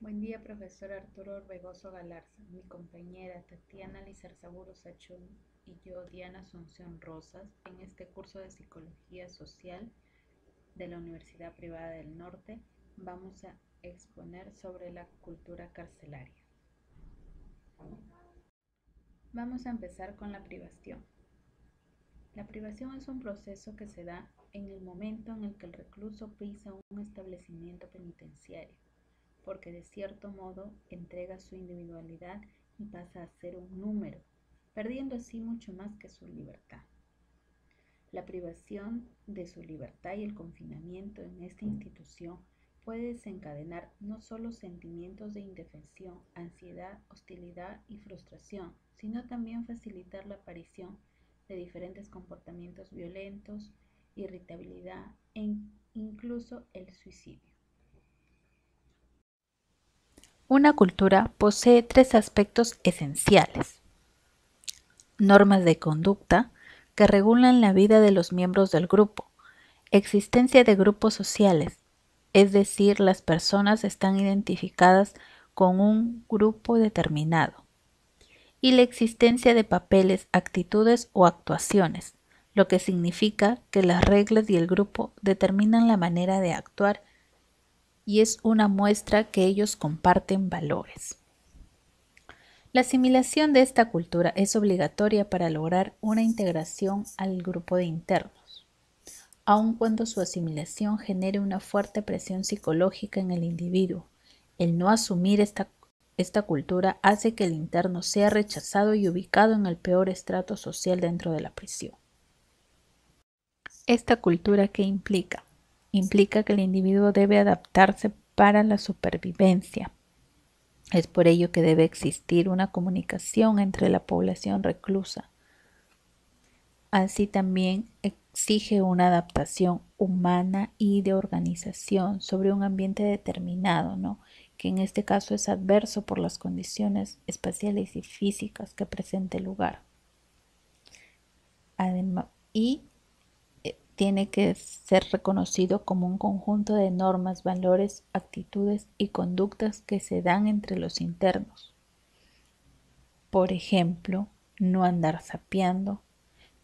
Buen día, profesor Arturo Orbegoso Galarza. Mi compañera Tatiana Lizarzaburu Sachún y yo, Diana Asunción Rosas, en este curso de Psicología Social de la Universidad Privada del Norte, vamos a exponer sobre la cultura carcelaria. Vamos a empezar con la privación. La privación es un proceso que se da en el momento en el que el recluso pisa un establecimiento penitenciario, porque de cierto modo entrega su individualidad y pasa a ser un número, perdiendo así mucho más que su libertad. La privación de su libertad y el confinamiento en esta institución puede desencadenar no solo sentimientos de indefensión, ansiedad, hostilidad y frustración, sino también facilitar la aparición de diferentes comportamientos violentos, irritabilidad e incluso el suicidio. Una cultura posee tres aspectos esenciales: normas de conducta que regulan la vida de los miembros del grupo, existencia de grupos sociales, es decir, las personas están identificadas con un grupo determinado, y la existencia de papeles, actitudes o actuaciones, lo que significa que las reglas y el grupo determinan la manera de actuar y es una muestra que ellos comparten valores. La asimilación de esta cultura es obligatoria para lograr una integración al grupo de internos, aun cuando su asimilación genere una fuerte presión psicológica en el individuo. El no asumir esta cultura hace que el interno sea rechazado y ubicado en el peor estrato social dentro de la prisión. ¿Esta cultura qué implica? Implica que el individuo debe adaptarse para la supervivencia. Es por ello que debe existir una comunicación entre la población reclusa. Así también exige una adaptación humana y de organización sobre un ambiente determinado, ¿no? Que en este caso es adverso por las condiciones espaciales y físicas que presenta el lugar. Además, tiene que ser reconocido como un conjunto de normas, valores, actitudes y conductas que se dan entre los internos. Por ejemplo, no andar sapeando,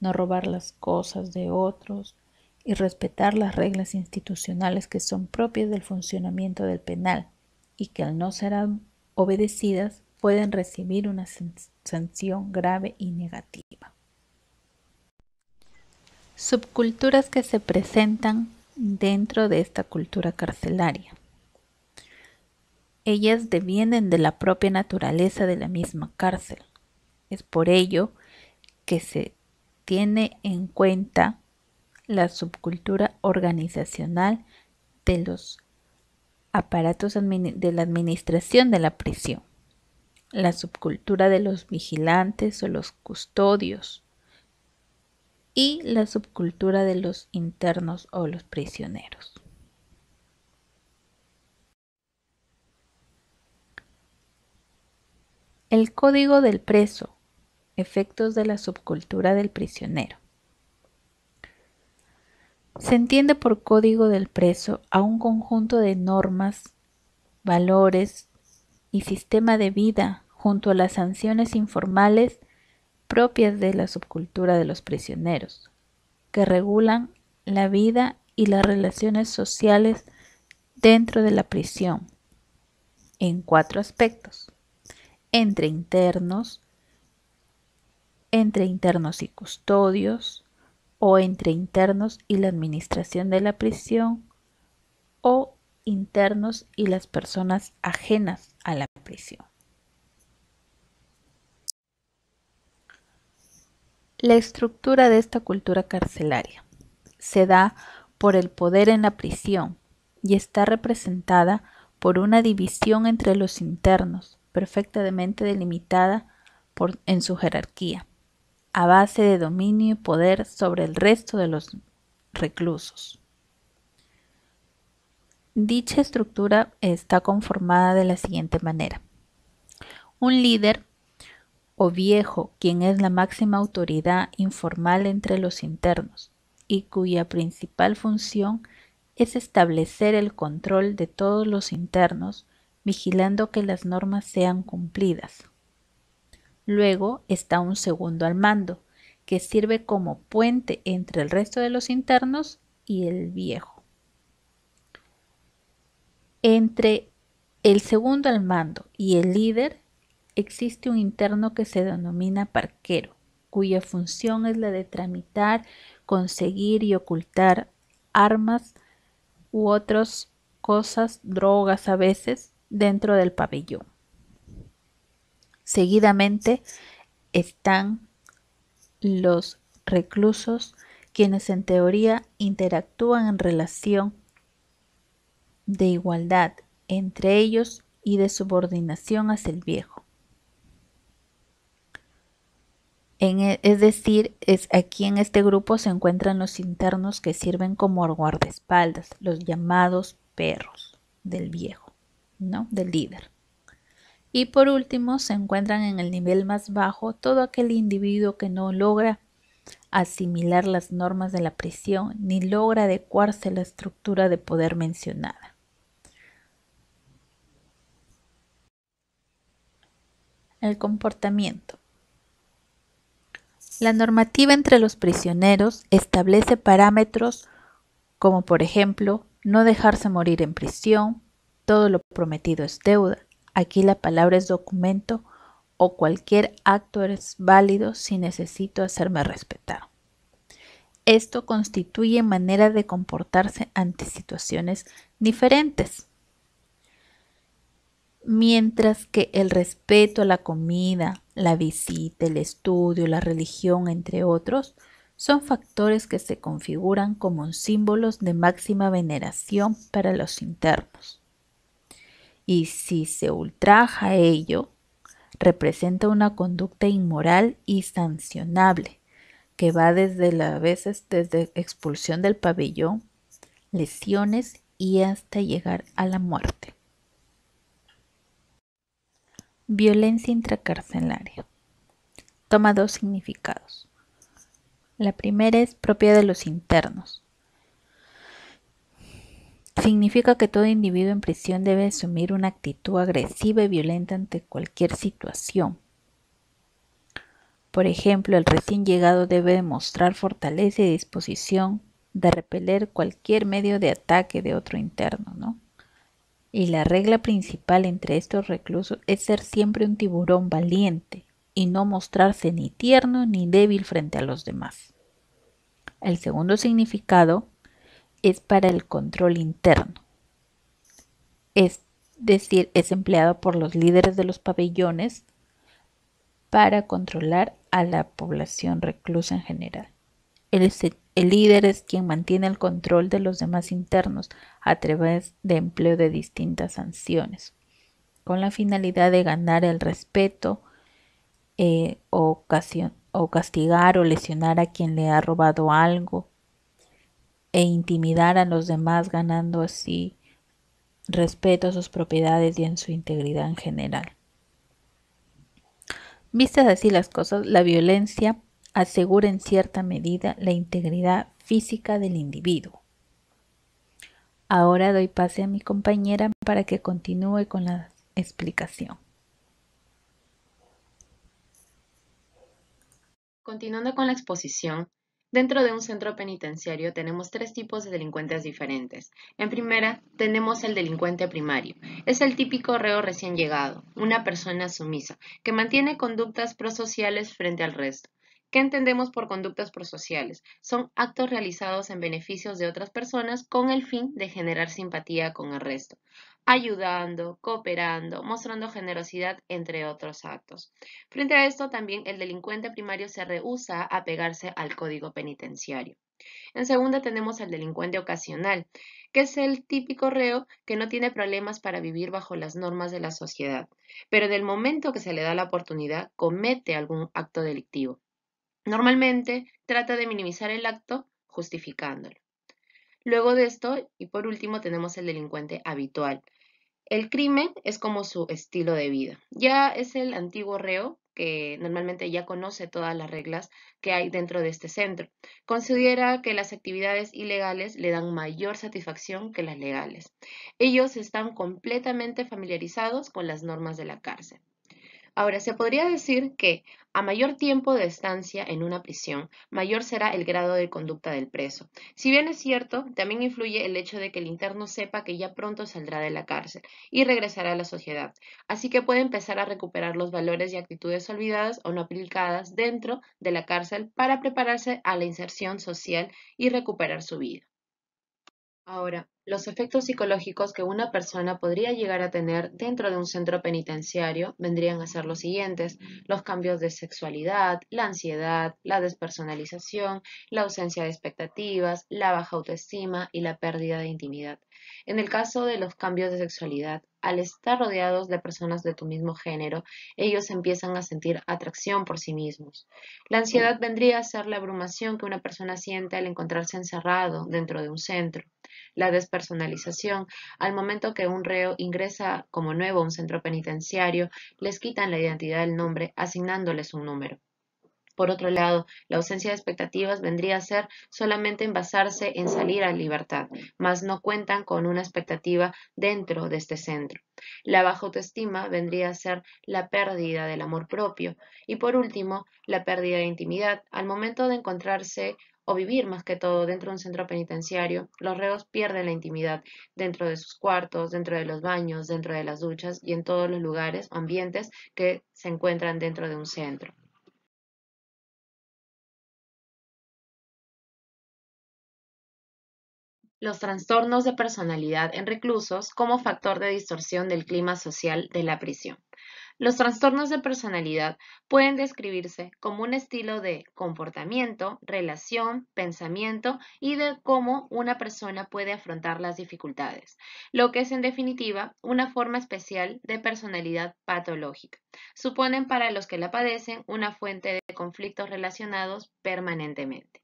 no robar las cosas de otros y respetar las reglas institucionales que son propias del funcionamiento del penal y que al no ser obedecidas pueden recibir una sanción grave y negativa. Subculturas que se presentan dentro de esta cultura carcelaria. Ellas devienen de la propia naturaleza de la misma cárcel. Es por ello que se tiene en cuenta la subcultura organizacional de los aparatos de la administración de la prisión, la subcultura de los vigilantes o los custodios y la subcultura de los internos o los prisioneros. El código del preso, efectos de la subcultura del prisionero. Se entiende por código del preso a un conjunto de normas, valores y sistema de vida junto a las sanciones informales propias de la subcultura de los prisioneros, que regulan la vida y las relaciones sociales dentro de la prisión en 4 aspectos: entre internos y custodios, o entre internos y la administración de la prisión, o internos y las personas ajenas a la prisión. La estructura de esta cultura carcelaria se da por el poder en la prisión y está representada por una división entre los internos, perfectamente delimitada en su jerarquía, a base de dominio y poder sobre el resto de los reclusos. Dicha estructura está conformada de la siguiente manera: un líder o viejo, quien es la máxima autoridad informal entre los internos y cuya principal función es establecer el control de todos los internos vigilando que las normas sean cumplidas. Luego está un segundo al mando, que sirve como puente entre el resto de los internos y el viejo. Entre el segundo al mando y el líder existe un interno que se denomina parquero, cuya función es la de tramitar, conseguir y ocultar armas u otras cosas, drogas a veces, dentro del pabellón. Seguidamente están los reclusos, quienes en teoría interactúan en relación de igualdad entre ellos y de subordinación hacia el viejo. Es decir, aquí en este grupo se encuentran los internos que sirven como guardaespaldas, los llamados perros del viejo, ¿no? Del líder. Y por último, se encuentran en el nivel más bajo todo aquel individuo que no logra asimilar las normas de la prisión ni logra adecuarse a la estructura de poder mencionada. El comportamiento. La normativa entre los prisioneros establece parámetros como, por ejemplo, no dejarse morir en prisión, todo lo prometido es deuda, aquí la palabra es documento, o cualquier acto es válido si necesito hacerme respetar. Esto constituye manera de comportarse ante situaciones diferentes. Mientras que el respeto a la comida, la visita, el estudio, la religión, entre otros, son factores que se configuran como símbolos de máxima veneración para los internos. Y si se ultraja ello, representa una conducta inmoral y sancionable, que va desde expulsión del pabellón, lesiones y hasta llegar a la muerte. Violencia intracarcelaria. Toma dos significados. La primera es propia de los internos. Significa que todo individuo en prisión debe asumir una actitud agresiva y violenta ante cualquier situación. Por ejemplo, el recién llegado debe demostrar fortaleza y disposición de repeler cualquier medio de ataque de otro interno, ¿no? Y la regla principal entre estos reclusos es ser siempre un tiburón valiente y no mostrarse ni tierno ni débil frente a los demás. El segundo significado es para el control interno. Es decir, es empleado por los líderes de los pabellones para controlar a la población reclusa en general. El líder es quien mantiene el control de los demás internos a través de empleo de distintas sanciones, con la finalidad de ganar el respeto o castigar o lesionar a quien le ha robado algo e intimidar a los demás, ganando así respeto a sus propiedades y en su integridad en general. Vistas así las cosas, la violencia asegura en cierta medida la integridad física del individuo. Ahora doy pase a mi compañera para que continúe con la explicación. Continuando con la exposición, dentro de un centro penitenciario tenemos tres tipos de delincuentes diferentes. En primera, tenemos el delincuente primario. Es el típico reo recién llegado, una persona sumisa, que mantiene conductas prosociales frente al resto. ¿Qué entendemos por conductas prosociales? Son actos realizados en beneficios de otras personas con el fin de generar simpatía con el resto, ayudando, cooperando, mostrando generosidad, entre otros actos. Frente a esto, también el delincuente primario se rehúsa a pegarse al código penitenciario. En segunda tenemos al delincuente ocasional, que es el típico reo que no tiene problemas para vivir bajo las normas de la sociedad, pero en el momento que se le da la oportunidad comete algún acto delictivo. Normalmente trata de minimizar el acto justificándolo. Luego de esto, y por último, tenemos el delincuente habitual. El crimen es como su estilo de vida. Ya es el antiguo reo que normalmente ya conoce todas las reglas que hay dentro de este centro. Considera que las actividades ilegales le dan mayor satisfacción que las legales. Ellos están completamente familiarizados con las normas de la cárcel. Ahora, se podría decir que a mayor tiempo de estancia en una prisión, mayor será el grado de conducta del preso. Si bien es cierto, también influye el hecho de que el interno sepa que ya pronto saldrá de la cárcel y regresará a la sociedad, así que puede empezar a recuperar los valores y actitudes olvidadas o no aplicadas dentro de la cárcel para prepararse a la inserción social y recuperar su vida. Ahora, los efectos psicológicos que una persona podría llegar a tener dentro de un centro penitenciario vendrían a ser los siguientes: los cambios de sexualidad, la ansiedad, la despersonalización, la ausencia de expectativas, la baja autoestima y la pérdida de intimidad. En el caso de los cambios de sexualidad, al estar rodeados de personas de tu mismo género, ellos empiezan a sentir atracción por sí mismos. La ansiedad vendría a ser la abrumación que una persona siente al encontrarse encerrado dentro de un centro. La despersonalización: al momento que un reo ingresa como nuevo a un centro penitenciario, les quitan la identidad del nombre asignándoles un número. Por otro lado, la ausencia de expectativas vendría a ser solamente en basarse en salir a libertad, mas no cuentan con una expectativa dentro de este centro. La baja autoestima vendría a ser la pérdida del amor propio. Y por último, la pérdida de intimidad. Al momento de encontrarse o vivir más que todo dentro de un centro penitenciario, los reos pierden la intimidad dentro de sus cuartos, dentro de los baños, dentro de las duchas y en todos los lugares o ambientes que se encuentran dentro de un centro. Los trastornos de personalidad en reclusos como factor de distorsión del clima social de la prisión. Los trastornos de personalidad pueden describirse como un estilo de comportamiento, relación, pensamiento y de cómo una persona puede afrontar las dificultades, lo que es en definitiva una forma especial de personalidad patológica. Suponen para los que la padecen una fuente de conflictos relacionados permanentemente.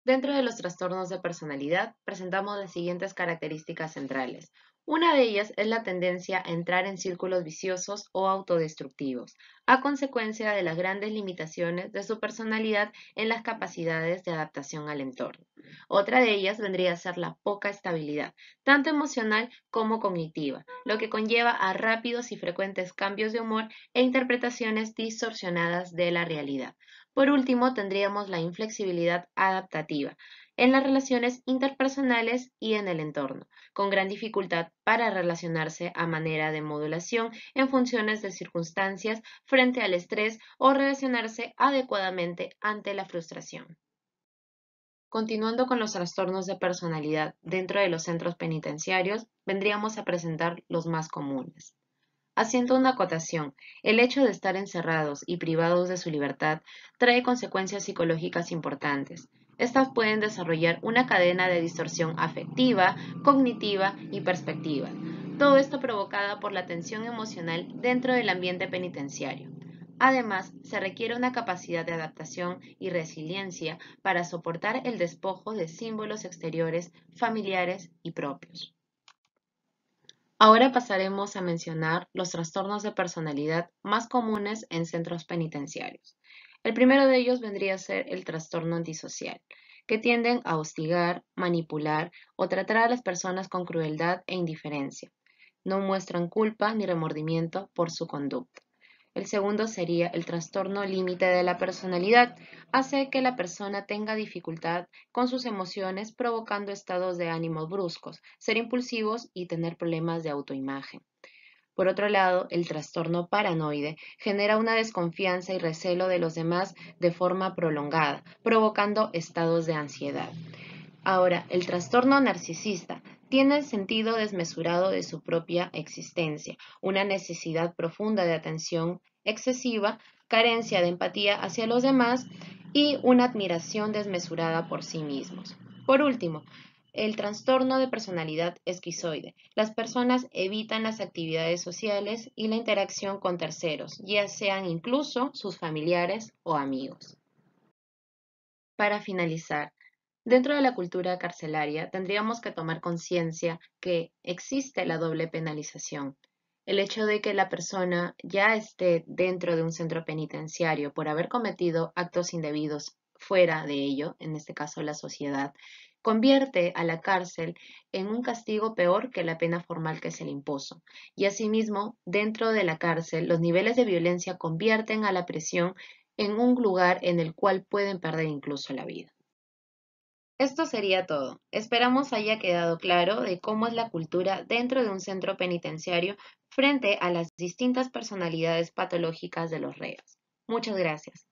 Dentro de los trastornos de personalidad presentamos las siguientes características centrales. Una de ellas es la tendencia a entrar en círculos viciosos o autodestructivos, a consecuencia de las grandes limitaciones de su personalidad en las capacidades de adaptación al entorno. Otra de ellas vendría a ser la poca estabilidad, tanto emocional como cognitiva, lo que conlleva a rápidos y frecuentes cambios de humor e interpretaciones distorsionadas de la realidad. Por último, tendríamos la inflexibilidad adaptativa en las relaciones interpersonales y en el entorno, con gran dificultad para relacionarse a manera de modulación en funciones de circunstancias frente al estrés o relacionarse adecuadamente ante la frustración. Continuando con los trastornos de personalidad dentro de los centros penitenciarios, vendríamos a presentar los más comunes. Haciendo una acotación, el hecho de estar encerrados y privados de su libertad trae consecuencias psicológicas importantes. Estas pueden desarrollar una cadena de distorsión afectiva, cognitiva y perspectiva. Todo esto provocada por la tensión emocional dentro del ambiente penitenciario. Además, se requiere una capacidad de adaptación y resiliencia para soportar el despojo de símbolos exteriores, familiares y propios. Ahora pasaremos a mencionar los trastornos de personalidad más comunes en centros penitenciarios. El primero de ellos vendría a ser el trastorno antisocial, que tienden a hostigar, manipular o tratar a las personas con crueldad e indiferencia. No muestran culpa ni remordimiento por su conducta. El segundo sería el trastorno límite de la personalidad. Hace que la persona tenga dificultad con sus emociones, provocando estados de ánimo bruscos, ser impulsivos y tener problemas de autoimagen. Por otro lado, el trastorno paranoide genera una desconfianza y recelo de los demás de forma prolongada, provocando estados de ansiedad. Ahora, el trastorno narcisista tiene el sentido desmesurado de su propia existencia, una necesidad profunda de atención excesiva, carencia de empatía hacia los demás y una admiración desmesurada por sí mismos. Por último, el trastorno de personalidad esquizoide. Las personas evitan las actividades sociales y la interacción con terceros, ya sean incluso sus familiares o amigos. Para finalizar, dentro de la cultura carcelaria tendríamos que tomar conciencia que existe la doble penalización. El hecho de que la persona ya esté dentro de un centro penitenciario por haber cometido actos indebidos fuera de ello, en este caso la sociedad, convierte a la cárcel en un castigo peor que la pena formal que se le impuso. Y asimismo, dentro de la cárcel, los niveles de violencia convierten a la prisión en un lugar en el cual pueden perder incluso la vida. Esto sería todo. Esperamos haya quedado claro de cómo es la cultura dentro de un centro penitenciario frente a las distintas personalidades patológicas de los reos. Muchas gracias.